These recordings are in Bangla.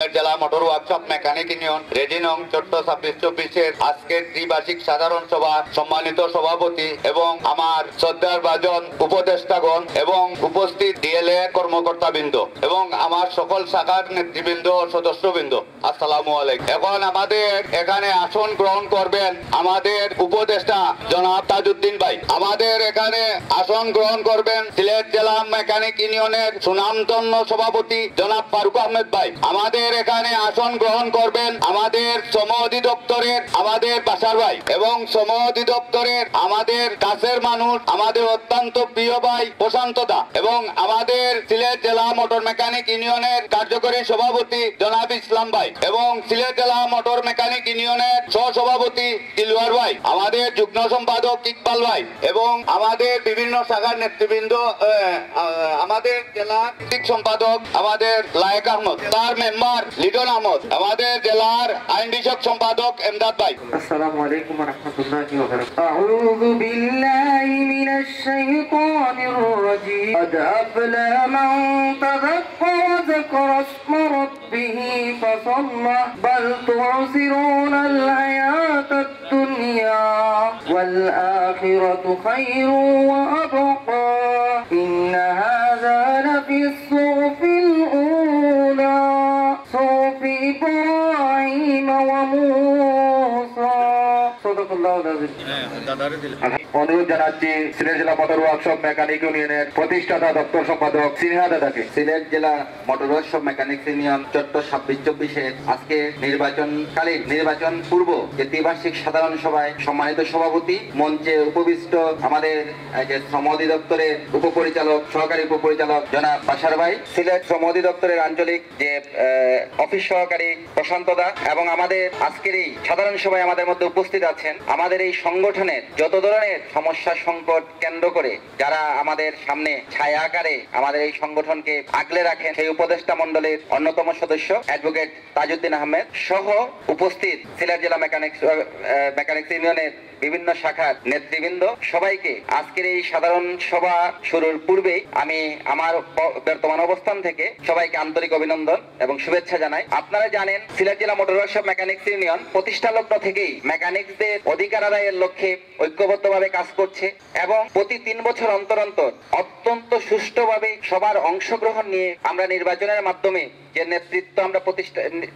জেলা মোটর ওয়ার্কশপ মেকানিক ইউনিয়ন রেজিনং 14-26-24 আজকের ত্রিবার্ষিক সাধারণ সভা সম্মানিত সভাপতি এবং আমার শ্রদ্ধার ভাজন উপদেষ্টাগণ এবং উপস্থিত ডিএলএ কর্মকর্তাবৃন্দ এবং আমার সকল শাখার নেতৃবৃন্দ ও সদস্যবৃন্দ, আসসালামু আলাইকুম। এখন আমাদের এখানে আসন গ্রহণ করবেন আমাদের উপদেষ্টা জনাব তাজউদ্দিন ভাই। আমাদের এখানে আসন গ্রহণ করবেন সিলেট জেলা মেকানিক ইউনিয়নের সুনামধন্য সভাপতি জনাব ফারুক আহমেদ ভাই। আমাদের এখানে আসন গ্রহণ করবেন আমাদের শ্রম অধিদপ্তরের আমাদের বাসার ভাই এবং শ্রম অধিদপ্তরের আমাদের কাছের মানুষ, আমাদের অত্যন্ত প্রিয় ভাই প্রশান্ত দা এবং আমাদের সিলেট জেলা মোটর মেকানিক ইউনিয়নের কার্যকরী সভাপতি জনাব ইসলাম ভাই এবং সিলেট জেলা মোটর মেকানিক ইউনিয়নের সহসভাপতি দিলওয়ার ভাই, আমাদের যুগ্ম সম্পাদক ইকবাল ভাই এবং আমাদের বিভিন্ন শাখার নেতৃবৃন্দ, আমাদের জেলা সম্পাদক আমাদের লায়েক আহমদ, তার মেম্বার লিটন আহমদ, আমাদের জেলার আইন বিষয়ক সম্পাদক এমদাদ ভাই। আসসালামু আলাইকুম ওয়া রাহমাতুল্লাহি ওয়া বারাকাতুহু। আউযু বিল্লাহি মিনাশ শাইতানির রাজীম। قد أفلح من تذكر وذكر اسم ربه فصلى بل تؤثرون الحياة الدنيا والآخرة خير وأبقى إن هذا لفي الصحف الأولى صحف إبراهيم وموسى صدق الله العظيم। অনুরোধ জানাচ্ছি সিলেট জেলা মোটর ওয়ার্কশপ মেকানিক ইউনিয়নের প্রতিষ্ঠাতা দপ্তর সম্পাদক সিনহা দাদাকে। সিলেট জেলা মোটর ওয়ার্কশপ মেকানিক ইউনিয়ন 14-26-24 আজকে নির্বাচন পূর্ব যে ত্রিবার্ষিক সাধারণ সভায় সম্মানিত সভাপতি, মঞ্চে উপবিষ্ট আমাদের যে শ্রম অধিদপ্তরের উপপরিচালক, সহকারী উপপরিচালক জনাব বাসার ভাই, সিলেট শ্রম অধিদপ্তরের আঞ্চলিক যে অফিস সহকারী প্রশান্ত দা এবং আমাদের আজকের এই সাধারণ সভায় আমাদের মধ্যে উপস্থিত আছেন আমাদের এই সংগঠনের যত ধরনের সমস্যা সংকট কেন্দ্র করে যারা আমাদের সামনে ছায়া আকারে আমাদের এই সংগঠনকে আগলে রাখেন, সেই উপদেষ্টা মন্ডলীর অন্যতম সদস্য অ্যাডভোকেট তাজউদ্দিন আহমেদ সহ উপস্থিত সিলেট জেলা মেকানিক্স ইউনিয়নের বিভিন্ন শাখার নেতৃবৃন্দ, সবাইকে আজকের এই সাধারণ সভা শুরুর পূর্বেই আমি আমার বর্তমান অবস্থান থেকে সবাইকে আন্তরিক অভিনন্দন এবং শুভেচ্ছা জানাই। আপনারা জানেন সিলেট জেলা মোটর ওয়ার্কশপ মেকানিক্স ইউনিয়ন প্রতিষ্ঠা লগ্ন থেকেই মেকানিক্সদের অধিকার আদায়ের লক্ষ্যে ঐক্যবদ্ধভাবে কাজ করছে এবং প্রতি 3 বছর অন্তর অন্তর অত্যন্ত সুষ্ঠুভাবে সবার অংশগ্রহণ নিয়ে আমরা নির্বাচনের মাধ্যমে যে নেতৃত্ব আমরা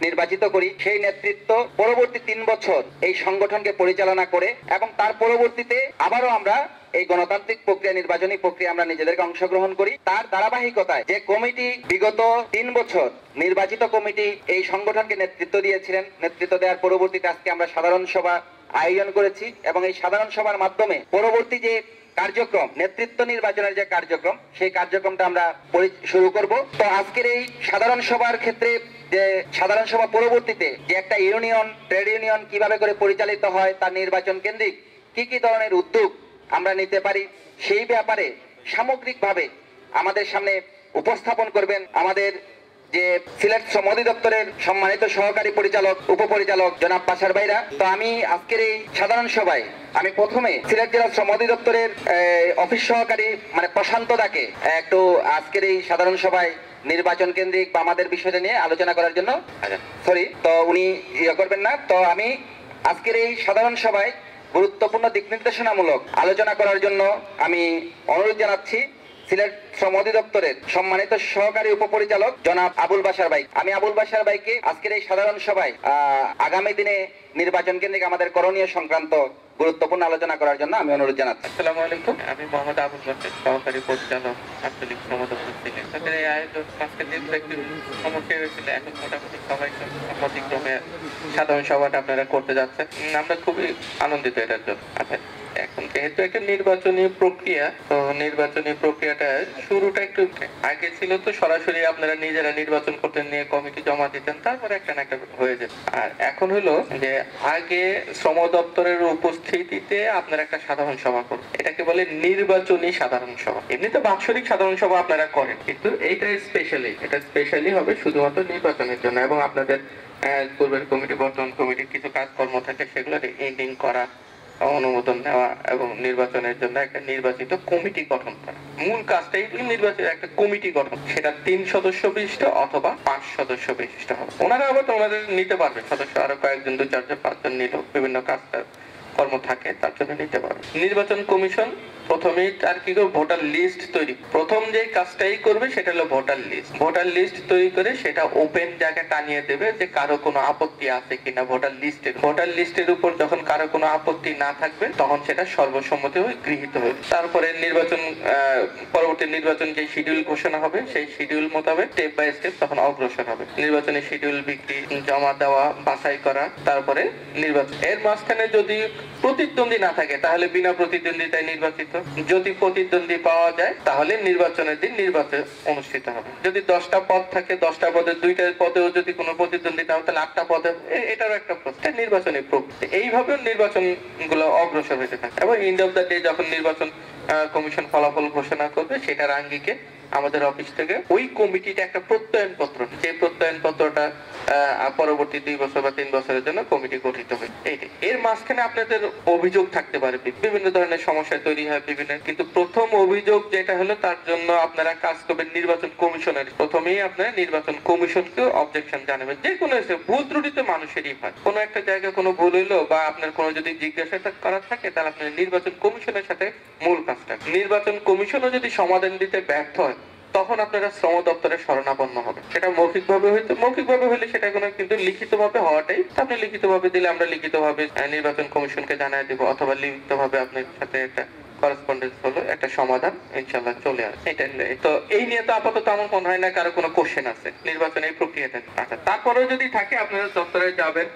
নির্বাচিত করি, সেই নেতৃত্ব পরবর্তী 3 বছর এই সংগঠনকে পরিচালনা করে এবং তার পরবর্তীতে আবারও আমরা এই গণতান্ত্রিক প্রক্রিয়া, নির্বাচনী প্রক্রিয়া আমরা নিজেদেরকে অংশগ্রহণ করি। তার ধারাবাহিকতায় যে কমিটি বিগত 3 বছর নির্বাচিত কমিটি এই সংগঠনকে নেতৃত্ব দিয়েছিলেন, নেতৃত্ব দেওয়ার পরবর্তীতে আজকে আমরা সাধারণ সভা আয়োজন করেছি এবং এই সাধারণ সভার মাধ্যমে পরবর্তী যে কার্যক্রম, নেতৃত্ব নির্বাচনের যে কার্যক্রম, সেই কার্যক্রমটা আমরা শুরু করব। তো আজকের এই সাধারণ সভার ক্ষেত্রে যে সাধারণ সভা পরবর্তীতে যে একটা ইউনিয়ন, ট্রেড ইউনিয়ন কিভাবে করে পরিচালিত হয়, তার নির্বাচন কেন্দ্রিক কি কি ধরনের উদ্যোগ আমরা নিতে পারি, সেই ব্যাপারে সামগ্রিকভাবে আমাদের সামনে উপস্থাপন করবেন আমাদের যে সিলেট শ্রম অধিদপ্তরের সম্মানিত সহকারী পরিচালক, উপপরিচালক জনাব বাসার ভাইরা। তো আমি আজকের এই সাধারণ সভায় আমি প্রথমে সিলেট জেলা শ্রম অধিদপ্তরের অফিস সহকারী প্রশান্ত দাকে একটু আজকের এই সাধারণ সভায় নির্বাচন কেন্দ্রিক বা আমাদের বিষয়টা নিয়ে আলোচনা করার জন্য তো উনি করবেন না। তো আমি আজকের এই সাধারণ সভায় গুরুত্বপূর্ণ দিক নির্দেশনামূলক আলোচনা করার জন্য আমি অনুরোধ জানাচ্ছি সিলেট শ্রম অধিদপ্তরের সম্মানিত সহকারী উপপরিচালক জনাব আবুল বাসার ভাই। আমি আবুল বাসার ভাইকে আজকের এই সাধারণ সভায় আগামী দিনে নির্বাচন কেন্দ্রিক আমাদের করণীয় সংক্রান্ত গুরুত্বপূর্ণ আলোচনা করার জন্য আমি অনুরোধ জানাচ্ছি। আসসালামু আলাইকুম, আমি মোহাম্মদ আবুল বাসার, সহকারী পরিচালক আঞ্চলিক শ্রম দপ্তর সিলেট। তাদের এই আয়োজন আজকে দিন একটু সমস্যা হয়েছিল, এখন মোটামুটি সবাই সম্মতিক্রমে সাধারণ সভাটা আপনারা করতে যাচ্ছেন, আমরা খুবই আনন্দিত এটার জন্য। আচ্ছা, এখন যেহেতু একটা নির্বাচনী প্রক্রিয়া, তো নির্বাচনী প্রক্রিয়াটা শুরুটা একটু আগে ছিল তো সরাসরি আপনারা নিজেরা নির্বাচন করতেন, নিয়ে কমিটি জমা দিতেন, তারপরে একটা না একটা হয়ে যেত। আর এখন হলো যে আগে শ্রম দপ্তরের উপস্থিতিতে আপনারা একটা সাধারণ সভা করুন, এটাকে বলে নির্বাচনী সাধারণ সভা। এমনিতে বাৎসরিক সাধারণ সভা আপনারা করেন, কিন্তু এটা স্পেশালি হবে শুধুমাত্র নির্বাচনের জন্য এবং আপনাদের পূর্বের কমিটি, বর্তমান কমিটির কিছু কাজকর্ম থাকে সেগুলো এন্ডিং করা অনুমোদন নেওয়া এবং নির্বাচনের জন্য একটা নির্বাচিত কমিটি গঠন করা। মূল কাজটাই নির্বাচনের একটা কমিটি গঠন, সেটা 3 সদস্য বিশিষ্ট অথবা 5 সদস্য বিশিষ্ট হবে। ওনারা আবার ওনাদের নিতে পারবে সদস্য, আরো কয়েকজন 2, 4 জন 5 জন নিল, বিভিন্ন কাজটা কর্ম থাকে তার জন্য নিতে পারবে। নির্বাচন কমিশন প্রথমেই আর কি করবে, ভোটার লিস্ট তৈরি। প্রথম যে কাজটাই করবে সেটা হলো ভোটার লিস্ট। ভোটার লিস্ট তৈরি করে সেটা ওপেন জায়গায় টানিয়ে দেবে যে কারো কোনো আপত্তি আছে কিনা ভোটার লিস্টের। ভোটার লিস্টের উপর যখন কারো কোনো আপত্তি না থাকবে তখন সেটা সর্বসম্মতি হয়ে গৃহীত হবে। তারপরে নির্বাচন পরবর্তী নির্বাচন যে শিডিউল ঘোষণা হবে সেই শিডিউল মোতাবেক স্টেপ বাই স্টেপ তখন অগ্রসর হবে। নির্বাচনের শিডিউল বিক্রি, জমা দেওয়া, বাছাই করা, তারপরে নির্বাচন। এর মাঝখানে যদি প্রতিদ্বন্দ্বী না থাকে তাহলে বিনা প্রতিদ্বন্দ্বিতায় নির্বাচিত। যদি প্রতিদ্বন্দ্বী পাওয়া যায় তাহলে নির্বাচনের দিন নির্বাচন অনুষ্ঠিত হবে। যদি 10টা পদ থাকে, 10টা পদে 2টা পদেও যদি কোনো প্রতিদ্বন্দ্বিতা হয় তাহলে 8টা পদে, এটারও একটা প্রক্রিয়া, নির্বাচনী প্রক্রিয়া। এইভাবে নির্বাচন গুলো অগ্রসর হতে থাকে এবং এন্ড অফ দ্য ডে যখন নির্বাচন কমিশন ফলাফল ঘোষণা করবে সেটার আঙ্গিকে আমাদের অফিস থেকে ওই কমিটিটা একটা প্রত্যয়ন পত্র, যে প্রত্যয়ন পত্রটা পরবর্তী 2 বছর বা 3 বছরের জন্য কমিটি গঠিত হয়। এইটাই। এর মাঝখানে আপনাদের অভিযোগ থাকতে পারে, বিভিন্ন ধরনের সমস্যা তৈরি হয় বিভিন্ন, কিন্তু প্রথম অভিযোগ যেটা হলো তার জন্য আপনারা কাজ করবেন নির্বাচন কমিশনের। প্রথমেই আপনারা নির্বাচন কমিশনকে অবজেকশন জানাবেন। যে কোনো ভুল ত্রুটিতে মানুষেরই হয়, কোনো একটা জায়গায় কোনো ভুল হইলো বা আপনার কোনো যদি জিজ্ঞাসা করার থাকে তাহলে আপনার নির্বাচন কমিশনের সাথে মূল কাজটা। নির্বাচন কমিশনও যদি সমাধান দিতে ব্যর্থ হয় তখন আপনারা শ্রম দপ্তরের শরণাপন্ন হবে। সেটা মৌখিকভাবে হলে সেটা কোনো কিন্তু লিখিতভাবে হওয়াটাই, আপনি লিখিতভাবে দিলে আমরা লিখিতভাবে নির্বাচন কমিশনকে জানাই দেব, অথবা লিখিতভাবে আপনার সাথে একটা করেসপন্ডেন্স হলো একটা সমাধান ইনশাআল্লাহ চলে আসে। এটা তো এই নিয়ে তো আপাতত আমার মনে হয় না কারো কোনো কোশ্চেন আছে নির্বাচন এই প্রক্রিয়াটা। আচ্ছা, তারপরেও যদি থাকে আপনারা দপ্তরে যাবেন,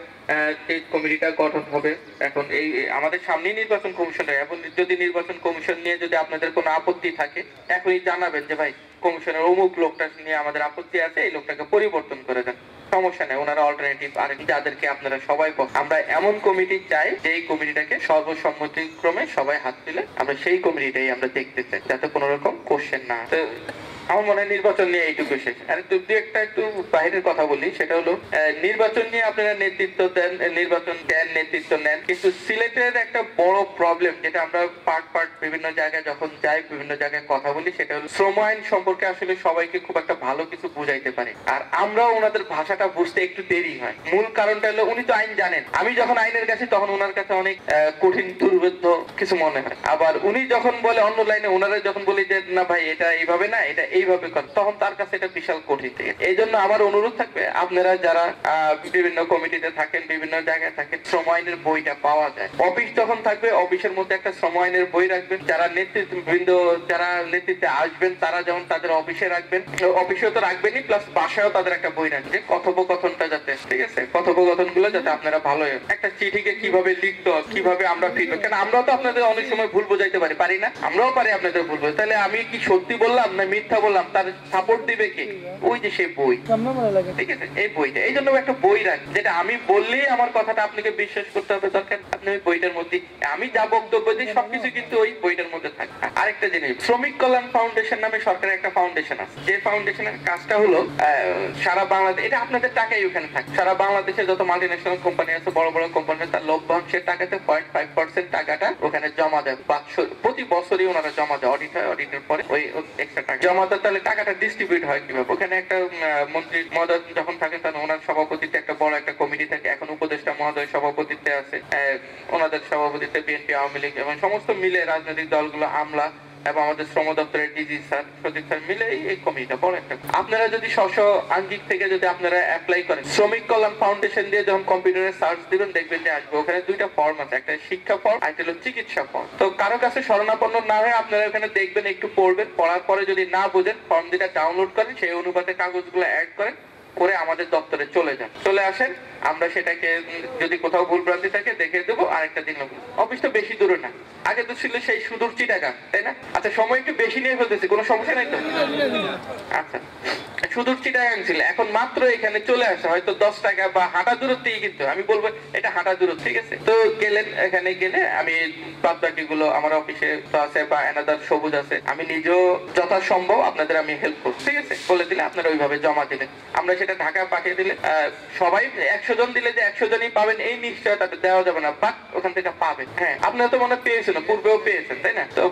এই কমিটিটা গঠন হবে। এখন এই আমাদের সামনে নির্বাচন কমিশন, এবং যদি নির্বাচন কমিশন নিয়ে যদি আপনাদের কোনো আপত্তি থাকে এখনই জানাবেন যে ভাই কমিশনের অমুক লোকটা নিয়ে আমাদের আপত্তি আছে, এই লোকটাকে পরিবর্তন করে দেন, সমস্যা নেই, ওনারা অল্টারনেটিভ আর যাদেরকে আপনারা সবাই আমরা এমন কমিটি চাই যে এই কমিটিটাকে সর্বসম্মতিক্রমে সবাই হাত তুলে আমরা সেই কমিটিটাই আমরা দেখতে চাই, যাতে কোনো রকম কোশ্চেন না। আমার মনে হয় নির্বাচন নিয়ে এইটুকু শেষ। আর একটু বাইরের কথা বলি, সেটা হলো নির্বাচন নিয়ে আপনারা নেতৃত্ব দেন, নেতৃত্ব নেন, কিন্তু সিলেটের একটা বড় প্রবলেম যেটা আমরা পার্ট বিভিন্ন জায়গায় যখন যাই, বিভিন্ন জায়গায় কথা বলি, সেটা হলো শ্রম আইন সম্পর্কে আসলে সবাইকে খুব একটা ভালো কিছু বুঝাইতে পারে, আর আমরাও ওনাদের ভাষাটা বুঝতে একটু দেরি হয়। মূল কারণটা হলো উনি তো আইন জানেন, আমি যখন আইনের কাছে তখন ওনার কাছে অনেক কঠিন দুর্বোধ্য কিছু মনে হয়। আবার উনি যখন বলে অন্য লাইনে, ওনারা যখন বলি যে না ভাই এটা এইভাবে না, এটা এইভাবে কর, তখন তার কাছে এটা বিশাল কঠিন। এই জন্য আমার অনুরোধ থাকবে, আপনারা যারা বিভিন্ন কমিটিতে থাকেন, বিভিন্ন জায়গায় থাকেন, শ্রম আইনের বইটা পাওয়া যায়। অফিস যখন থাকবে অফিসের মধ্যে একটা শ্রম আইনের বই রাখবেন। যারা নেতৃত্ববৃন্দ, যারা নেতৃত্বে আসবেন তারা যেমন তাদের অফিসে রাখবেন, অফিসেও তো রাখবেনই, প্লাস বাসায়ও তাদের একটা বই রাখবে, কথোপকথনটা যাতে, ঠিক আছে, কথোপকথন গুলো যাতে আপনারা ভালো, একটা চিঠিকে কিভাবে লিখতে হয়, কিভাবে আমরা ফিরবো, কেন আমরাও তো আপনাদের অনেক সময় ভুল বোঝাইতে পারি না, আমরাও পারি আপনাদের ভুল বোঝাতে। তাহলে আমি কি সত্যি বললাম না মিথ্যা বললাম, তার সাপোর্ট দিবে কে? ওই যে সেই বই, ঠিক আছে, এই বইটা। এই জন্য একটা বই রাখ, যেটা আমি বললেই আমার কথাটা আপনাকে বিশ্বাস করতে হবে দরকার, আপনি ওই বইটার মধ্যে আমি যা বক্তব্য দিই সবকিছু কিন্তু ওই বইটার মধ্যে থাকে। আরেকটা জিনিস, শ্রমিক কল্যাণ ফাউন্ডেশন নামে সরকারের একটা ফাউন্ডেশন আছে, যে ফাউন্ডেশনের কাজটা হলো সারা বাংলাদেশ, এটা আপনাদের টাকাই ওখানে থাকে, সারা বাংলাদেশে যত মাল্টিন্যাশনাল কোম্পানি আছে, বড় বড় কোম্পানি, তার লভ্যাংশের টাকাতে 0.5% টাকাটা ওখানে জমা দেয়, প্রতি বছরই ওনারা জমা দেয়, অডিট হয়, অডিটের পরে ওই এক্সট্রা টাকা জমা দেয়। তাহলে টাকাটা ডিস্ট্রিবিউট হয় কিভাবে? ওখানে একটা মন্ত্রী মহোদয় যখন থাকেন তখন ওনার সভাপতিত্বে একটা বড় একটা কমিটি থাকে, এখন উপদেষ্টা মহোদয় সভাপতিত্বে আছে, ওনাদের সভাপতিত্বে বিএনপি, আওয়ামী লীগ এবং সমস্ত মিলে রাজনৈতিক দলগুলো, আমলা এবং আমাদের শ্রম দপ্তরের ডিজি স্যার, সচিব স্যার মিলে এই কমিটিটা বড় একটা। আপনারা যদি স্ব আঙ্গিক থেকে যদি আপনারা অ্যাপ্লাই করেন, শ্রমিক কল্যাণ ফাউন্ডেশন দিয়ে যখন কম্পিউটারে সার্চ দিবেন দেখবেন যে আসবে, ওখানে 2টা ফর্ম আছে, একটা শিক্ষা ফর্ম আর একটা হলো চিকিৎসা ফর্ম। তো কারো কাছে শরণাপন্ন না হয়ে আপনারা ওখানে দেখবেন, একটু পড়বেন, পড়ার পরে যদি না বোঝেন ফর্ম 2টা ডাউনলোড করেন, সেই অনুপাতে কাগজগুলো অ্যাড করেন, করে আমাদের দপ্তরে চলে আসেন, আমরা সেটাকে যদি কোথাও ভুলভ্রান্তি থাকে দেখে দেবো। আরেকটা দিন, অফিসটা বেশি দূরে না, আগে তো ছিল সেই সুদূর চিটাগাং, তাই না? আচ্ছা, সময় একটু বেশি নিয়ে ফেলতেছি, কোনো সমস্যা নাই তো? আচ্ছা, সুদূর চিটাগাং ছিল, এখন মাত্র এখানে চলে আসে, হয়তো 10 টাকা বা হাঁটা দূরত্বেই, কিন্তু আমি বলবো এটা হাঁটা দূরত্ব, ঠিক আছে? তো গেলেন, এখানে গেলে আমি বাদ বাকি গুলো আমার অফিসে তো আছে বা এনাদার সবুজ আছে, আমি নিজেও যথাসম্ভব আপনাদের আমি হেল্প করবো, ঠিক আছে? বলে দিলে আপনারা ওইভাবে জমা দিলেন, আমরা সেটা সেটা ঢাকায় পাঠিয়ে দিলে সবাই 100 জন দিলে যে 100 জনই পাবেন এই নিশ্চয়তা দেওয়া যাবে না, বাট ওখান থেকে পাবেন। হ্যাঁ, আপনারা তো মনে হয় পেয়েছেন, পূর্বেও পেয়েছেন, তাই না? তো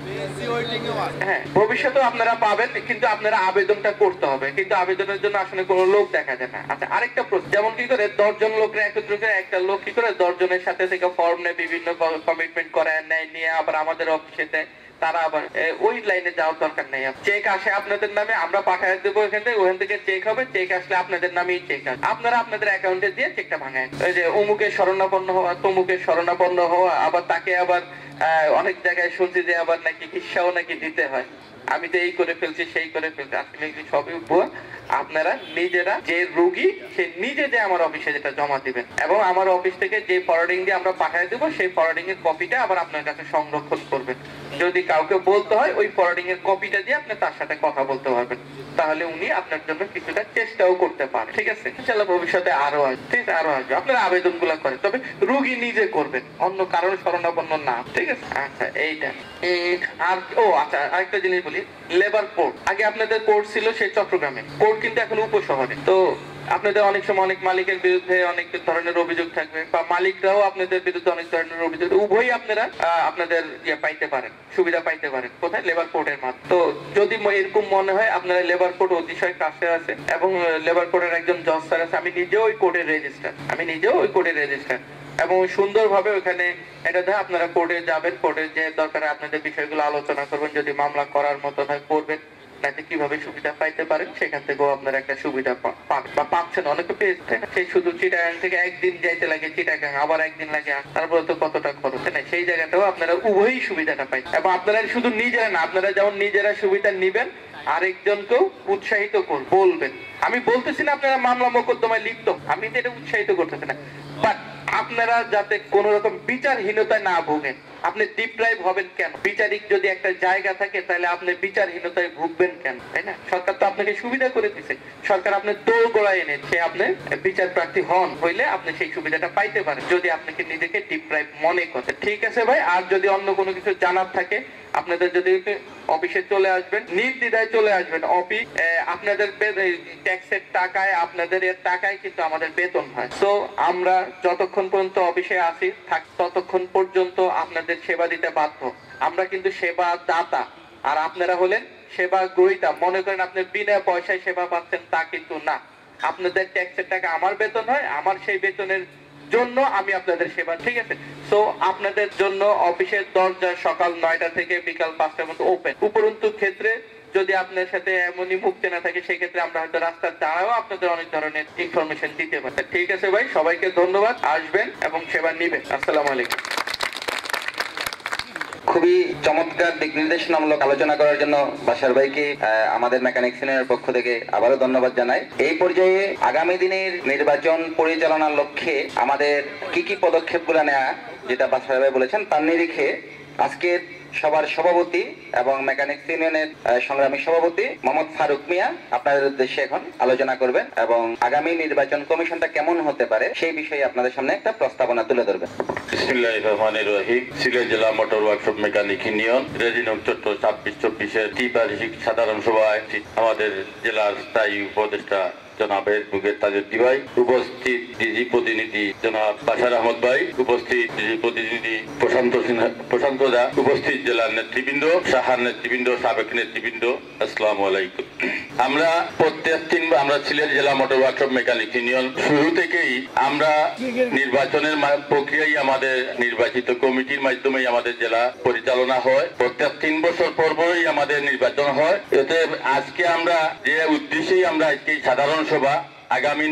হ্যাঁ, ভবিষ্যতেও আপনারা পাবেন, কিন্তু আপনারা আবেদনটা করতে হবে, কিন্তু আবেদনের জন্য আসলে কোনো লোক দেখা যায় না। আচ্ছা, আরেকটা প্রশ্ন, যেমন কি করে 10 জন লোকরা একত্র করে একটা লোক কি করে 10 জনের সাথে থেকে ফর্ম নেয়, বিভিন্ন কমিটমেন্ট করে নেয়, নিয়ে আবার আমাদের অফিসে দেয়, তারা আবার ওই লাইনে যাওয়ার দরকার নেই। চেক আসে আপনাদের নামে, আমরা পাঠিয়ে দেবো এখান থেকে, ওখান থেকে চেক হবে, চেক আসলে আপনাদের নামেই চেক আসে, আপনারা আপনাদের অ্যাকাউন্টে দিয়ে চেকটা ভাঙায়। ওই যে অমুকের শরণাপন্ন হওয়া, তমুকের শরণাপন্ন হওয়া, আবার তাকে আবার অনেক জায়গায় শুনছি যে আবার নাকি হিস্সাও নাকি দিতে হয়, আমি তো এই করে ফেলছি সেই করে ফেলছি, আসলে সবই ভুয়া। আপনারা নিজেরা, যে রোগী সে নিজে যে আমার অফিসে যেটা জমা দিবেন, এবং আমার অফিস থেকে যে ফরওয়ার্ডিং দিয়ে আমরা পাঠিয়ে দেবো সেই ফরওয়ার্ডিং এর কপিটা আবার আপনার কাছে সংরক্ষণ করবেন। যদি কাউকে বলতে হয় ওই ফরওয়ার্ডিং এর কপিটা দিয়ে আপনি তার সাথে কথা বলতে পারবেন, তাহলে উনি আপনার জন্য কিছুটা চেষ্টাও করতে পারে। ঠিক আছে, ইনশাআল্লাহ ভবিষ্যতে আরো আসবে, ঠিক আছে, আরো আসবে। আপনারা আবেদন গুলা করেন, তবে রোগী নিজে করবেন, অন্য কারোর শরণাপন্ন না। ঠিক আছে, আচ্ছা এইটা। আর আচ্ছা, আরেকটা জিনিস বলি, লেবার কোর্ট, আগে আপনাদের কোর্ট ছিল সেই চট্টগ্রামে, কোর্ট কিন্তু এখন উপশহরে। তো আপনাদের অনেক সময় অনেক মালিকের বিরুদ্ধে অনেক ধরনের অভিযোগ থাকবে, বা মালিকরাও আপনাদের বিরুদ্ধে অনেক ধরনের অভিযোগ, উভয়ই আপনারা আপনাদের পাইতে পারেন, সুবিধা পাইতে পারেন কোথায়? লেবার কোর্টের মাধ্যমে। তো যদি এরকম মনে হয় আপনারা লেবার কোর্ট অতিশয় কাছে আছে, এবং লেবার কোর্টের একজন জজ স্যার আছে, আমি নিজেও ওই কোর্টের রেজিস্ট্রার, এবং সুন্দরভাবে ওখানে এটা দিয়ে আপনারা কোর্টে যাবেন, কোর্টে যে দরকারে আপনাদের বিষয়গুলো আলোচনা করবেন, যদি মামলা করার মতো হয় করবেন, নাকি কিভাবে সুবিধা পাইতে পারেন, সেখান থেকেও আপনারা একটা সুবিধা পাবেন বা পাচ্ছেন, অনেকে পেয়েছে। সেই শুধু চিটাগাং থেকে একদিন যাইতে লাগে চিটাগাং, আবার একদিন লাগে, তারপরে তো কতটা খরচ, না? সেই জায়গাটাও আপনারা উভয়ই সুবিধাটা পাই, এবং আপনারা শুধু নিজেরা না, আপনারা যেমন নিজেরা সুবিধা নিবেন, আরেকজনকেও উৎসাহিত বলবেন। আমি বলতেছি না আপনারা মামলা মোকদ্দমায় লিপ্ত, আমি তো এটা উৎসাহিত করতেছি না, বাট আপনারা যাতে কোন রকম বিচারহীনতায় না ভোগেন। আপনি ডিপ্রাইভ হবেন কেন? বিচারিক যদি একটা জায়গা থাকে, তাহলে আপনি বিচারহীনতায় ভুগবেন কেন? তাই না? সরকার তো আপনাকে সুবিধা করে দিচ্ছে, সরকার আপনি দোল গোড়ায় এনেছে, আপনি বিচার প্রার্থী হন হইলে আপনি সেই সুবিধাটা পাইতে পারেন, যদি আপনাকে নিজেকে ডিপ্রাইভ মনে করেন। ঠিক আছে ভাই, আর যদি অন্য কোনো কিছু জানার থাকে আপনাদের, যদি অফিসে চলে আসবেন, নির্দ্বিধায় চলে আসবেন। অফিস আপনাদের ট্যাক্সের টাকায়, আপনাদের এর টাকায় কিন্তু আমাদের বেতন হয়। তো আমরা যতক্ষণ পর্যন্ত অফিসে আসি ততক্ষণ পর্যন্ত আপনাদের সেবা দিতে বাধ্য। আমরা কিন্তু সেবা দাতা, আর আপনারা হলেন সেবা গ্রহীতা। মনে করেন আপনি বিনা পয়সায় সেবা পাচ্ছেন, তা কিন্তু না। আপনাদের ট্যাক্সের টাকা আমার বেতন হয়, আমার সেই বেতনের জন্য আমি আপনাদের সেবা। ঠিক আছে, সো আপনাদের জন্য অফিসের দরজা সকাল 9টা থেকে বিকাল 5টা পর্যন্ত ওপেন। উপরন্তু ক্ষেত্রে যদি আপনার সাথে এমনই মুক্তি না থাকে, সেই ক্ষেত্রে আমরা হয়তো রাস্তার দ্বারাও আপনাদের অনেক ধরনের ইনফরমেশন দিতে পারি। ঠিক আছে ভাই, সবাইকে ধন্যবাদ, আসবেন এবং সেবা নিবেন। আসসালামু আলাইকুম। খুবই চমৎকার দিক নির্দেশনামূলক আলোচনা করার জন্য বাশার ভাইকে আমাদের মেকানিক্স ইউনিয়নের পক্ষ থেকে আবারও ধন্যবাদ জানাই। এই পর্যায়ে আগামী দিনের নির্বাচন পরিচালনার লক্ষ্যে আমাদের কি পদক্ষেপগুলো নেওয়া, যেটা বাশার ভাই বলেছেন, তার নিরিখে আজকের সবার সভাপতি এবং মেকানিক্স ইউনিয়নের সংগ্রামী সভাপতি মোহাম্মদ ফারুক মিয়া আপনাদের উদ্দেশ্যে এখন আলোচনা করবেন, এবং আগামী নির্বাচন কমিশনটা কেমন হতে পারে সেই বিষয়ে আপনাদের সামনে একটা প্রস্তাবনা তুলে ধরবেন। বিসমিল্লাহির রহমানির রহিম। সিলেট জেলা মোটর ওয়ার্কশপ মেকানিক ইউনিয়ন রেজিনং চট্ট 26-24-এর ত্রিবার্ষিক সাধারণ সভায় আমাদের জেলার স্থায়ী উপদেষ্টা জনাব এডভোকেট তাজউদ্দিন ভাই, উপস্থিত ডিজি প্রতিনিধি জনাব বাশার আহমদ ভাই, উপস্থিত ডিজি প্রতিনিধি প্রশান্ত দা, উপস্থিত জেলার নেতৃবৃন্দ, সাহার নেতৃবৃন্দ, সাবেক নেতৃবৃন্দ, আসসালামু আলাইকুম। আমরা আমরা সিলেট জেলা মোটর ওয়ার্কশপ মেকানিক ইউনিয়ন শুরু থেকেই আমরা নির্বাচনের প্রক্রিয়ায় আমাদের নির্বাচিত কমিটির মাধ্যমে আমাদের জেলা পরিচালনা হয়। প্রত্যেক 3 বছর পরই আমাদের নির্বাচন হয়। এতে আজকে আমরা যে উদ্দেশ্যেই আমরা আজকে সাধারণ সভা, আগামী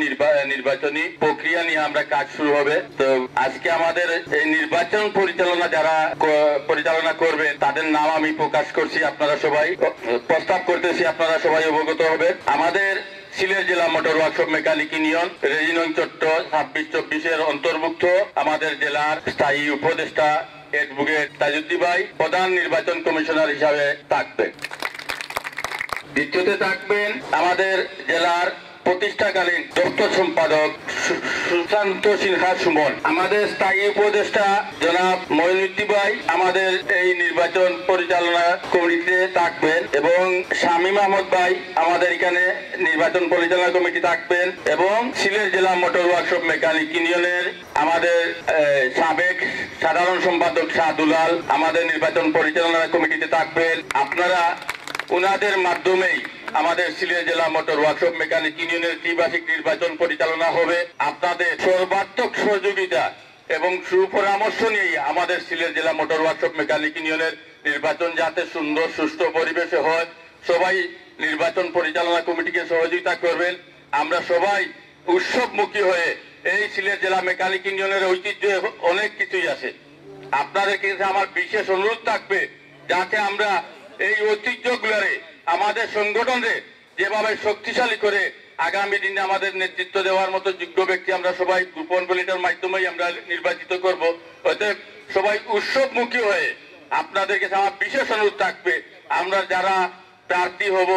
নির্বাচনী প্রক্রিয়া নিয়ে আমরা কাজ শুরু হবে। তো আজকে আমাদের এই নির্বাচন যারা পরিচালনা করবে তাদের নাম আমি প্রকাশ করছি, আপনারা সবাই প্রস্তাব করতেছি, আপনারা সবাই অবগত হবে। আমাদের সিলেট জেলা মোটর ওয়ার্কশপ মেকানিক ইউনিয়ন রেজিনং চট্ট 26-24-এর অন্তর্ভুক্ত আমাদের জেলার স্থায়ী উপদেষ্টা অ্যাডভোকেট তাজউদ্দিন ভাই প্রধান নির্বাচন কমিশনার হিসাবে থাকবেন। দ্বিতীয়তে থাকবেন আমাদের জেলার প্রতিষ্ঠাকালীন দপ্তর সম্পাদক সুশান্ত সিনহা সুমন, আমাদের স্থায়ী উপদেষ্টা জনাব মঈনুদ্দিন ভাই আমাদের এই নির্বাচন পরিচালনা কমিটিতে থাকবেন এবং শামীম আহমদ ভাই আমাদের এখানে নির্বাচন পরিচালনা কমিটি থাকবেন এবং সিলেট জেলা মোটর ওয়ার্কশপ মেকানিক ইউনিয়নের আমাদের সাবেক সাধারণ সম্পাদক শাহদুলাল আমাদের নির্বাচন পরিচালনা কমিটিতে থাকবেন। আপনারা ওনাদের মাধ্যমেই আমাদের সিলেট জেলা মোটর ওয়ার্কশপ মেকানিক ইউনিয়নের ত্রিবার্ষিক নির্বাচন পরিচালনা হবে। আপনাদের সর্বাত্মক সহযোগিতা এবং সুপরামর্শ নিয়ে আমাদের সিলেট জেলা মোটর ওয়ার্কশপ মেকানিক ইউনিয়নের নির্বাচন যাতে সুন্দর সুষ্ঠু পরিবেশে হয়, সবাই নির্বাচন পরিচালনা কমিটিকে সহযোগিতা করবেন। আমরা সবাই উৎসবমুখী হয়ে এই সিলেট জেলা মেকানিক ইউনিয়নের ঐতিহ্য অনেক কিছুই আছে। আপনাদের কাছে আমার বিশেষ অনুরোধ থাকবে যাতে আমরা এই ঐতিহ্যগুলোরে আমাদের সংগঠনে যেভাবে শক্তিশালী করে আগামী দিনে আমাদের নেতৃত্ব দেওয়ার মতো যোগ্য ব্যক্তি আমরা সবাই গোপন ব্যালটের মাধ্যমেই আমরা নির্বাচিত করব। অতএব সবাই উৎসবমুখী হয়ে আপনাদের কাছে আমার বিশেষ অনুরোধ থাকবে আমরা যারা প্রার্থী হব